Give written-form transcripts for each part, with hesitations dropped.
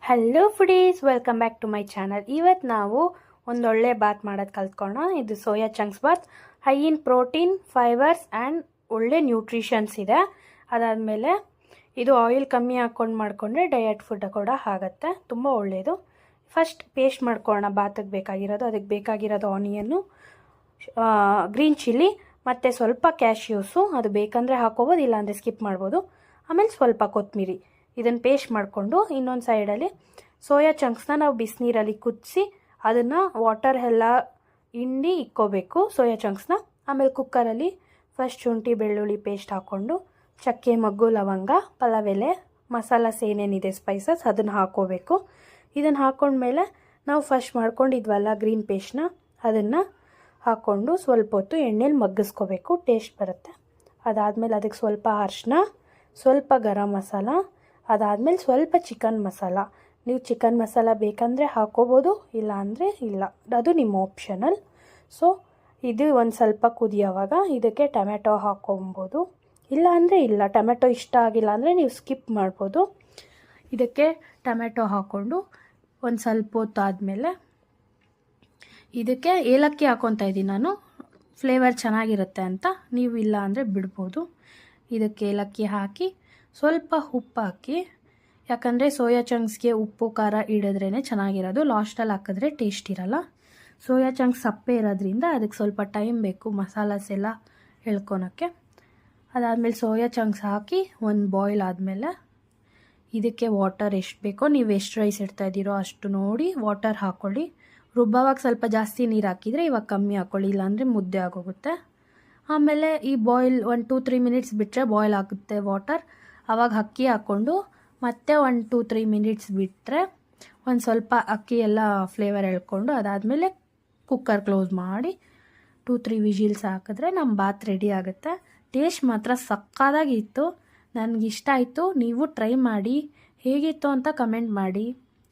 Hello foodies, welcome back to my channel. ಇವತ್ತು ನಾವು ಒಂದೊಳ್ಳೆ ಬಾತ್ ಮಾಡೋದು ಕಲ್ತ್ಕೊಳ್ಳೋಣ. ಇದು soya chunks bath. High in protein, fibres and ಒಳ್ಳೆ ನ್ಯೂಟ್ರಿಷನ್ಸ್ ಇದೆ. ಅದಾದಮೇಲೆ ಇದು ಆಯಿಲ್ ಕಮ್ಮಿ ಹಾಕ್ಕೊಂಡು ಮಾಡಿಕೊಂಡ್ರೆ ಡಯಟ್ ಫುಡ್ ಕೂಡ ಆಗುತ್ತೆ, ತುಂಬ ಒಳ್ಳೆಯದು. ಫಸ್ಟ್ ಪೇಸ್ಟ್ ಮಾಡ್ಕೊಳ್ಳೋಣ ಬಾತಿಗೆ ಬೇಕಾಗಿರೋದು. ಅದಕ್ಕೆ ಬೇಕಾಗಿರೋದು ಆನಿಯನ್ನು, ಗ್ರೀನ್ ಚಿಲ್ಲಿ ಮತ್ತು ಸ್ವಲ್ಪ ಕ್ಯಾಶ್ಯೂಸು. ಅದು ಬೇಕಂದರೆ ಹಾಕೋಬೋದು, ಇಲ್ಲಾಂದರೆ ಸ್ಕಿಪ್ ಮಾಡ್ಬೋದು. ಆಮೇಲೆ ಸ್ವಲ್ಪ ಕೊತ್ತಂಬರಿ. ಇದನ್ನು ಪೇಸ್ಟ್ ಮಾಡಿಕೊಂಡು ಇನ್ನೊಂದು ಸೈಡಲ್ಲಿ ಸೋಯಾ ಚಂಕ್ಸ್ನ ನಾವು ಬಿಸಿನೀರಲ್ಲಿ ಕುದಿಸಿ ಅದನ್ನು ವಾಟರ್ ಎಲ್ಲ ಹಿಂಡಿ ಇಕ್ಕೋಬೇಕು ಸೋಯಾ ಚಂಕ್ಸ್ನ. ಆಮೇಲೆ ಕುಕ್ಕರಲ್ಲಿ ಫಸ್ಟ್ ಶುಂಠಿ ಬೆಳ್ಳುಳ್ಳಿ ಪೇಸ್ಟ್ ಹಾಕ್ಕೊಂಡು ಚಕ್ಕೆ, ಮೊಗ್ಗು, ಲವಂಗ, ಪಲಾವ್ ಎಲೆ, ಮಸಾಲಾಸ್ ಏನೇನಿದೆ ಸ್ಪೈಸಸ್ ಅದನ್ನು ಹಾಕ್ಕೋಬೇಕು. ಇದನ್ನು ಹಾಕ್ಕೊಂಡ್ಮೇಲೆ ನಾವು ಫಸ್ಟ್ ಮಾಡ್ಕೊಂಡಿದ್ವಲ್ಲ ಗ್ರೀನ್ ಪೇಸ್ಟ್ನ, ಅದನ್ನು ಹಾಕ್ಕೊಂಡು ಸ್ವಲ್ಪ ಹೊತ್ತು ಎಣ್ಣೆಲಿ ಮಗ್ಗಿಸ್ಕೋಬೇಕು, ಟೇಸ್ಟ್ ಬರುತ್ತೆ. ಅದಾದಮೇಲೆ ಅದಕ್ಕೆ ಸ್ವಲ್ಪ ಅರಿಶಿನ, ಸ್ವಲ್ಪ ಗರಂ ಮಸಾಲ, ಅದಾದಮೇಲೆ ಸ್ವಲ್ಪ ಚಿಕನ್ ಮಸಾಲ. ನೀವು ಚಿಕನ್ ಮಸಾಲ ಬೇಕಂದರೆ ಹಾಕೋಬೋದು, ಇಲ್ಲ ಅಂದರೆ ಇಲ್ಲ, ಅದು ನಿಮ್ಮ ಆಪ್ಷನಲ್. ಸೊ ಇದು ಒಂದು ಸ್ವಲ್ಪ ಕುದಿಯೋವಾಗ ಇದಕ್ಕೆ ಟೊಮೆಟೊ ಹಾಕ್ಕೊಬೋದು, ಇಲ್ಲ ಅಂದರೆ ಇಲ್ಲ. ಟೊಮೆಟೊ ಇಷ್ಟ ಆಗಿಲ್ಲ ಅಂದರೆ ನೀವು ಸ್ಕಿಪ್ ಮಾಡ್ಬೋದು. ಇದಕ್ಕೆ ಟೊಮೆಟೊ ಹಾಕ್ಕೊಂಡು ಒಂದು ಸ್ವಲ್ಪ ಹೊತ್ತಾದಮೇಲೆ ಇದಕ್ಕೆ ಏಲಕ್ಕಿ ಹಾಕ್ಕೊತಾ ಇದ್ದೀನಿ ನಾನು, ಫ್ಲೇವರ್ ಚೆನ್ನಾಗಿರುತ್ತೆ ಅಂತ. ನೀವು ಇಲ್ಲ ಅಂದರೆ ಬಿಡ್ಬೋದು. ಇದಕ್ಕೆ ಏಲಕ್ಕಿ ಹಾಕಿ ಸ್ವಲ್ಪ ಉಪ್ಪು ಹಾಕಿ, ಯಾಕಂದರೆ ಸೋಯಾ ಚಂಕ್ಸ್ಗೆ ಉಪ್ಪು ಖಾರ ಹಿಡಿದ್ರೇ ಚೆನ್ನಾಗಿರೋದು, ಲಾಸ್ಟಲ್ಲಿ ಹಾಕಿದ್ರೆ ಟೇಸ್ಟ್ ಇರಲ್ಲ. ಸೋಯಾ ಚಂಕ್ಸ್ ಸಪ್ಪೆ ಇರೋದ್ರಿಂದ ಅದಕ್ಕೆ ಸ್ವಲ್ಪ ಟೈಮ್ ಬೇಕು ಮಸಾಲಾಸ್ ಎಲ್ಲ ಎಳ್ಕೊಳಕ್ಕೆ. ಅದಾದಮೇಲೆ ಸೋಯಾ ಚಂಕ್ಸ್ ಹಾಕಿ ಒಂದು ಬಾಯ್ಲ್ ಆದಮೇಲೆ ಇದಕ್ಕೆ ವಾಟರ್ ಎಷ್ಟು ಬೇಕೋ, ನೀವು ಎಷ್ಟು ರೈಸ್ ಇಡ್ತಾಯಿದ್ದೀರೋ ಅಷ್ಟು ನೋಡಿ ವಾಟರ್ ಹಾಕ್ಕೊಳ್ಳಿ. ರುಬ್ಬವಾಗ ಸ್ವಲ್ಪ ಜಾಸ್ತಿ ನೀರು ಹಾಕಿದರೆ ಇವಾಗ ಕಮ್ಮಿ ಹಾಕ್ಕೊಳ್ಳಿ, ಇಲ್ಲಾಂದರೆ ಮುದ್ದೆ ಆಗೋಗುತ್ತೆ. ಆಮೇಲೆ ಈ ಬಾಯ್ಲ್ 1-2-3 ಮಿನಿಟ್ಸ್ ಬಿಟ್ಟರೆ ಬಾಯ್ಲ್ ಆಗುತ್ತೆ ವಾಟರ್. ಆವಾಗ ಅಕ್ಕಿ ಹಾಕ್ಕೊಂಡು ಮತ್ತೆ 1-2-3 ಮಿನಿಟ್ಸ್ ಬಿಟ್ಟರೆ ಒಂದು ಸ್ವಲ್ಪ ಅಕ್ಕಿ ಎಲ್ಲ ಫ್ಲೇವರ್ ಎಳ್ಕೊಂಡು ಅದಾದಮೇಲೆ ಕುಕ್ಕರ್ ಕ್ಲೋಸ್ ಮಾಡಿ 2-3 ವಿಜಿಲ್ಸ್ ಹಾಕಿದ್ರೆ ನಮ್ಮ ಬಾತ್ ರೆಡಿ ಆಗುತ್ತೆ. ಟೇಸ್ಟ್ ಮಾತ್ರ ಸಕ್ಕತ್ತಾಗಿತ್ತು, ನನಗಿಷ್ಟ ಆಯಿತು. ನೀವು ಟ್ರೈ ಮಾಡಿ, ಹೇಗಿತ್ತು ಅಂತ ಕಮೆಂಟ್ ಮಾಡಿ,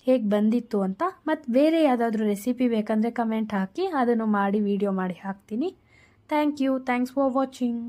ಹೇಗೆ ಬಂದಿತ್ತು ಅಂತ. ಮತ್ತು ಬೇರೆ ಯಾವುದಾದ್ರೂ ರೆಸಿಪಿ ಬೇಕಂದರೆ ಕಮೆಂಟ್ ಹಾಕಿ, ಅದನ್ನು ಮಾಡಿ ವಿಡಿಯೋ ಮಾಡಿ ಹಾಕ್ತೀನಿ. Thanks for watching.